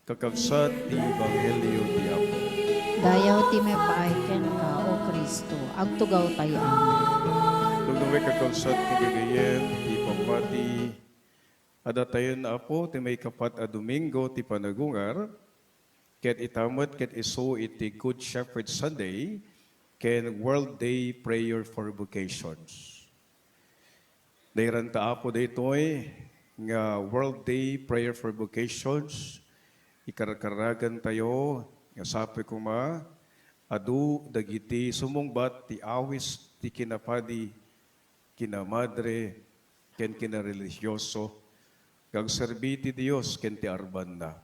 Kakabsat ti Ebanghelyo ti Apo. Dayaw ti may paaiken ka, O Kristo, agtugaw tayo amin. Tugnawe kakabsat ti gagayen ti papati adatayon na Apo ti may kapat a Domingo ti panagungar ket itamot ket isu iti Good Shepherd Sunday ken World Day Prayer for Vocations. Dayran ta Apo daytoy nga World Day Prayer for Vocations ikarkaragan tayo nga sapi kuma adu dagiti sumungbat ti awis ti kinapadi kinamadre ken kinareligiyoso kag serbi ti Dios ken ti arban na.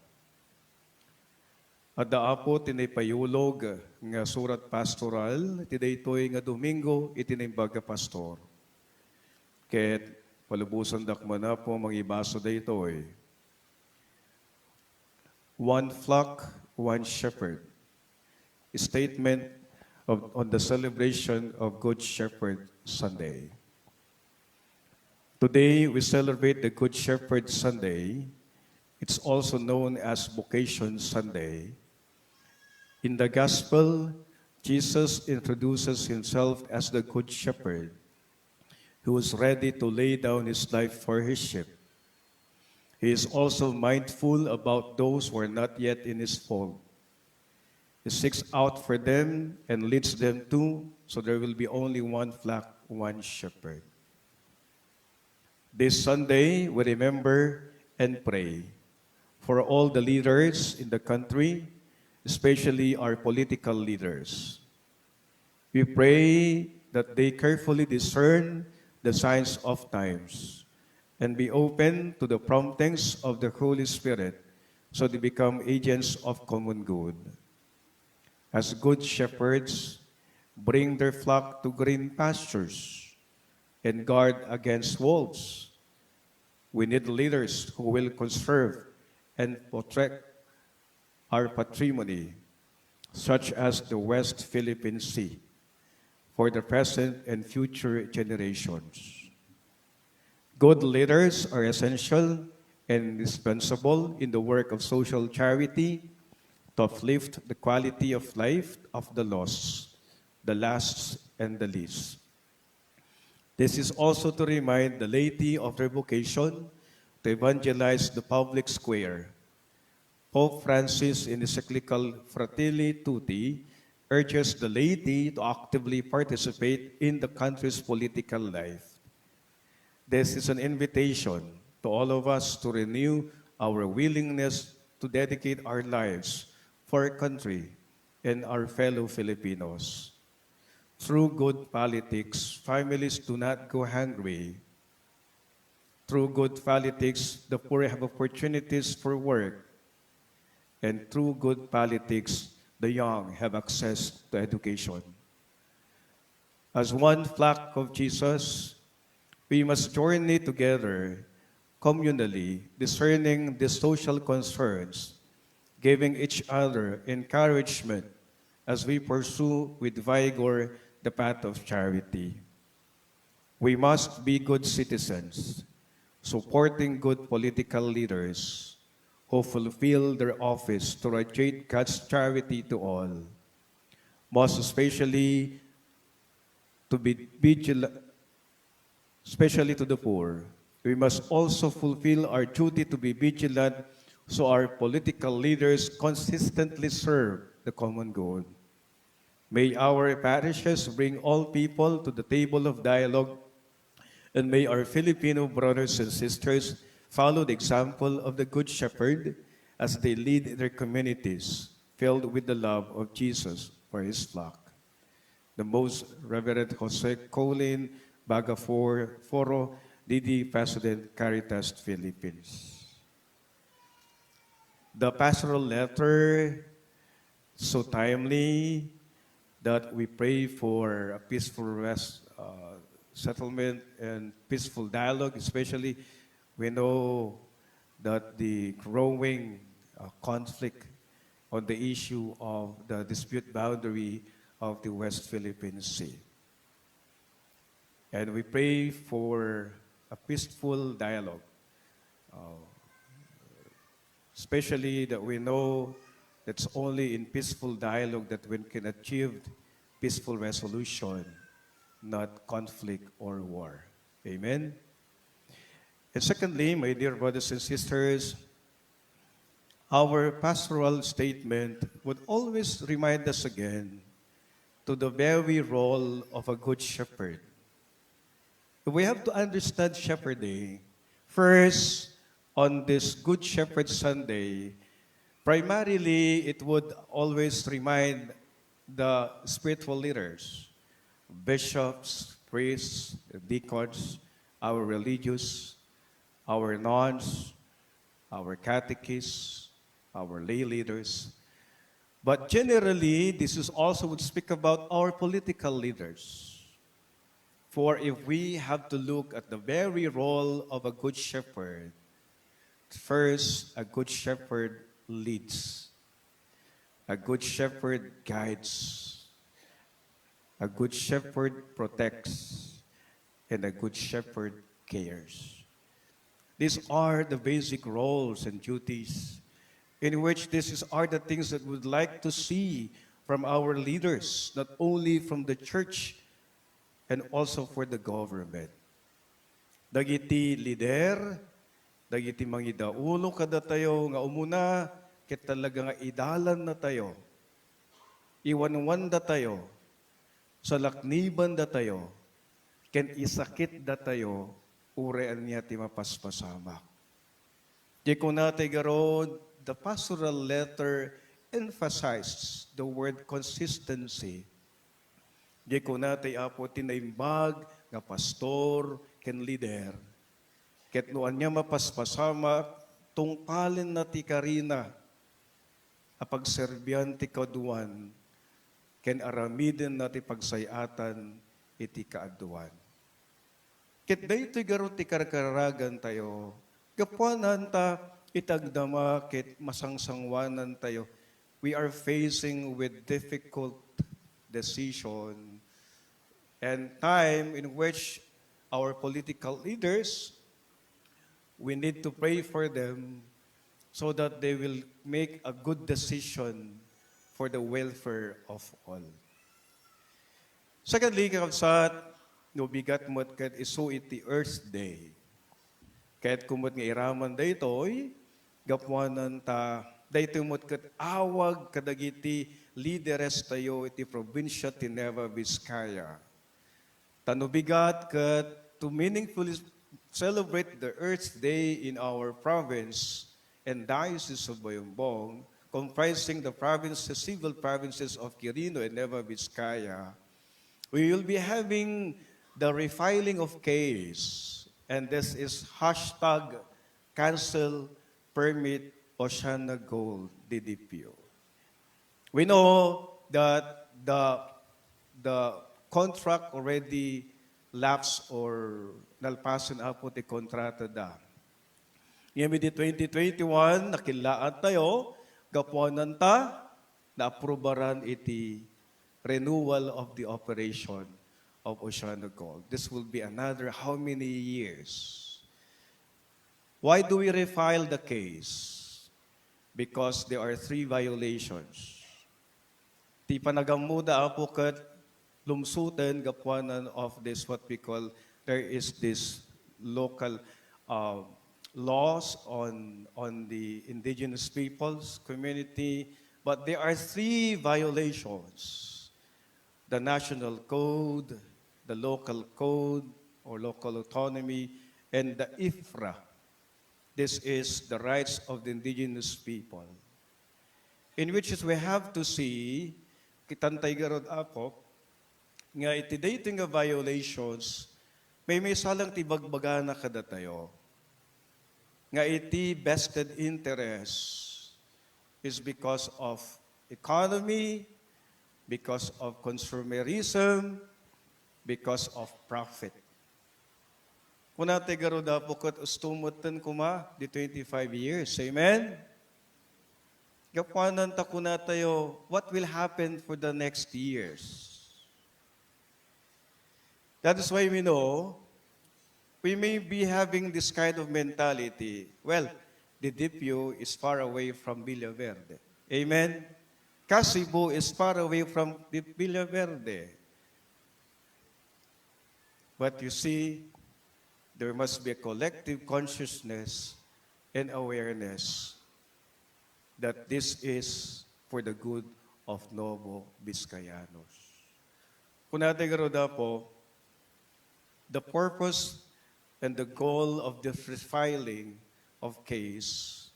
Adda apo tinaypayulog nga surat pastoral ti daytoy nga Domingo iti naimbaga pastor. Ket palubusan dakmana po mangibaso daytoy. One flock, one shepherd. A statement on the celebration of Good Shepherd Sunday. Today, we celebrate the Good Shepherd Sunday. It's also known as Vocation Sunday. In the Gospel, Jesus introduces himself as the Good Shepherd who is ready to lay down his life for his sheep. He is also mindful about those who are not yet in his fold. He seeks out for them and leads them too, so there will be only one flock, one shepherd. This Sunday, we remember and pray for all the leaders in the country, especially our political leaders. We pray that they carefully discern the signs of times and be open to the promptings of the Holy Spirit so they become agents of common good. As good shepherds, bring their flock to green pastures and guard against wolves. We need leaders who will conserve and protect our patrimony, such as the West Philippine Sea, for the present and future generations. Good leaders are essential and indispensable in the work of social charity to uplift the quality of life of the lost, the last, and the least. This is also to remind the laity of their vocation to evangelize the public square. Pope Francis, in his encyclical Fratelli Tutti, urges the laity to actively participate in the country's political life. This is an invitation to all of us to renew our willingness to dedicate our lives for our country and our fellow Filipinos. Through good politics, families do not go hungry. Through good politics, the poor have opportunities for work. And through good politics, the young have access to education. As one flock of Jesus, we must journey together, communally, discerning the social concerns, giving each other encouragement as we pursue with vigor the path of charity. We must be good citizens, supporting good political leaders who fulfill their office to radiate God's charity to all, most especially to be vigilant, especially to the poor. We must also fulfill our duty to be vigilant so our political leaders consistently serve the common good. May our parishes bring all people to the table of dialogue, and may our Filipino brothers and sisters follow the example of the Good Shepherd as they lead their communities filled with the love of Jesus for his flock. The Most Reverend Jose Colin Foro, DD President Caritas Philippines. The pastoral letter, so timely that we pray for a peaceful settlement and peaceful dialogue, especially we know that the growing conflict on the issue of the dispute boundary of the West Philippine Sea. And we pray for a peaceful dialogue especially that we know it's only in peaceful dialogue that we can achieve peaceful resolution, not conflict or war. Amen? And secondly, my dear brothers and sisters, our pastoral statement would always remind us again to the very role of a good shepherd. We have to understand shepherding. First, on this Good Shepherd Sunday, primarily it would always remind the spiritual leaders, bishops, priests, deacons, our religious, our nuns, our catechists, our lay leaders. But generally, this is also would speak about our political leaders. For if we have to look at the very role of a good shepherd, first, a good shepherd leads, a good shepherd guides, a good shepherd protects, and a good shepherd cares. These are the basic roles and duties in which are the things that we'd like to see from our leaders, not only from the church and also for the government. Dagiti lider, dagiti mangidaulo kada tayo nga umuna, ket talaga nga idalan na tayo. Iwanwan da tayo, sa lakniban da tayo, ken isakit da tayo, urean niya ti mapaspasamak. Di ko natay garod, the pastoral letter emphasizes the word consistency. Di ko natay apo tinaimbag nga pastor ken leader. Ket noan niya mapaspasama tungpalin na ti karina apagserbyan ti kaduan ken aramiden na ti pagsayatan iti kaaduan. Ket daytoy garo ti karkaragan tayo gapuanan ta itagdama ket masangsangwanan tayo. We are facing with difficult decision and time in which our political leaders, we need to pray for them so that they will make a good decision for the welfare of all. Secondly, kakabsat, no bigat mo't kat isu iti Earth Day. Kahit kumot nga iraman daytoy, gapuanan ta, daytoy mo't kat awag kadagiti lideres tayo iti probinsya ti Nueva Vizcaya. Tanubigat kat to meaningfully celebrate the Earth Day in our province and Diocese of Bayambong, comprising the provinces, civil provinces of Quirino and Nueva Vizcaya, we will be having the refiling of case. And this is hashtag cancel permit Oceana Gold DDPO. We know that the contract already lapsed or nalpasan apo ti kontrata da. Ngayon di 2021, nakilaan tayo, gapuanan ta, na-aprobaran iti renewal of the operation of Oceana Gold. This will be another how many years? Why do we refile the case? Because there are 3 violations. Ti panagamuda apo kat lumsuten gapuanan of this what we call, there is this local laws on the indigenous peoples community, but there are 3 violations. The national code, the local code or local autonomy, and the IFRA. This is the rights of the indigenous people. In which is we have to see, kitantay garod ako, nga iti dating nga violations, may salang tibagbaga na kada tayo. Nga iti vested interest is because of economy, because of consumerism, because of profit. Kuna te garuda po kat ustumutan kuma di 25 years. Amen? Gapanan ta kuna tayo, what will happen for the next years? That is why we know we may be having this kind of mentality. Well, Didipio is far away from Villaverde. Amen? Kasibu is far away from Villaverde. But you see, there must be a collective consciousness and awareness that this is for the good of Novo Vizcayanos. Kung natin garoda po, the purpose and the goal of the filing of case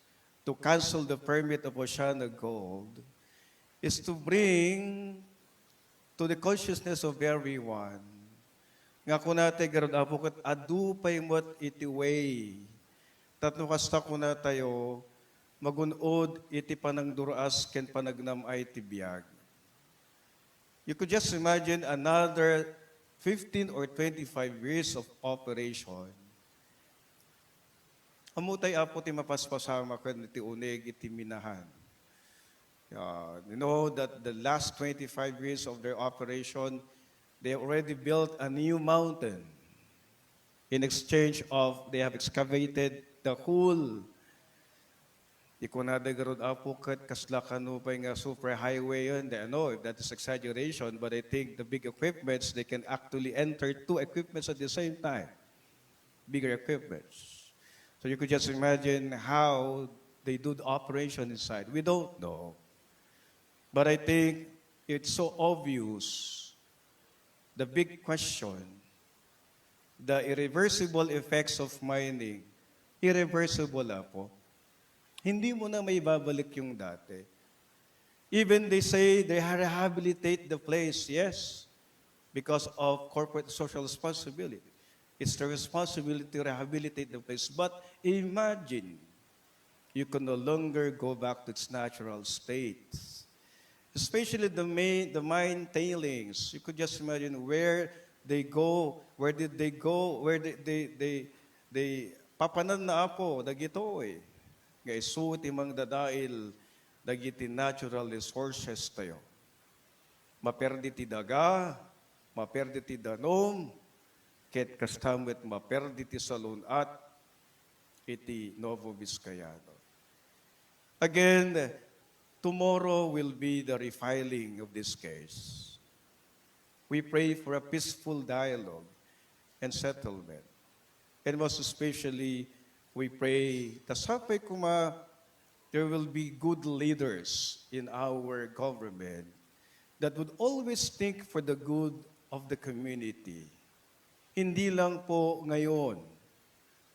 to cancel the permit of Oceana Gold is to bring to the consciousness of everyone nga kung natin garoda po kat adu pay mo't iti way tatno kasta ko na tayo magunod iti panangduras ken panagnam ay ti biag. You could just imagine another 15 or 25 years of operation. Amutay apo ti mapaspasama ken iti unig iti minahan. You know that the last 25 years of their operation, they already built a new mountain. In exchange of, they have excavated the whole Ikunadagarod apo kat kasla kanupay nga super highway yun. I know that is exaggeration, but I think the big equipments, they can actually enter two equipments at the same time. Bigger equipments. So you could just imagine how they do the operation inside. We don't know. But I think it's so obvious. The big question, the irreversible effects of mining, irreversible po. Hindi mo na may babalik yung dati. Even they say they rehabilitate the place, yes, because of corporate social responsibility. It's the responsibility to rehabilitate the place. But imagine, you can no longer go back to its natural state. Especially the mine tailings. You could just imagine where they go, where did they go, where they papanan na po, dagito eh. Nga isuot imang dadail dagiti natural resources tayo. Maperdi ti daga, maperdi ti danom, ket kastamit maperdi ti salunat iti Novo Vizcayano. Again, tomorrow will be the refiling of this case. We pray for a peaceful dialogue and settlement. And most especially, we pray, tasapay kuma, there will be good leaders in our government that would always think for the good of the community. Hindi lang po ngayon,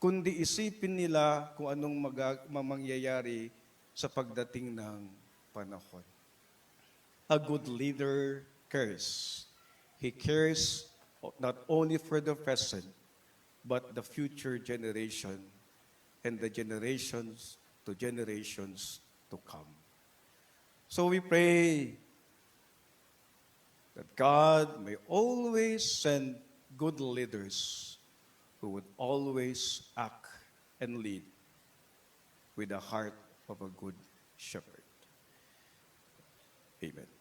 kundi isipin nila kung anong mangyayari sa pagdating ng panahon. A good leader cares. He cares not only for the present, but the future generation and the generations to come. So we pray that God may always send good leaders who would always act and lead with the heart of a good shepherd. Amen.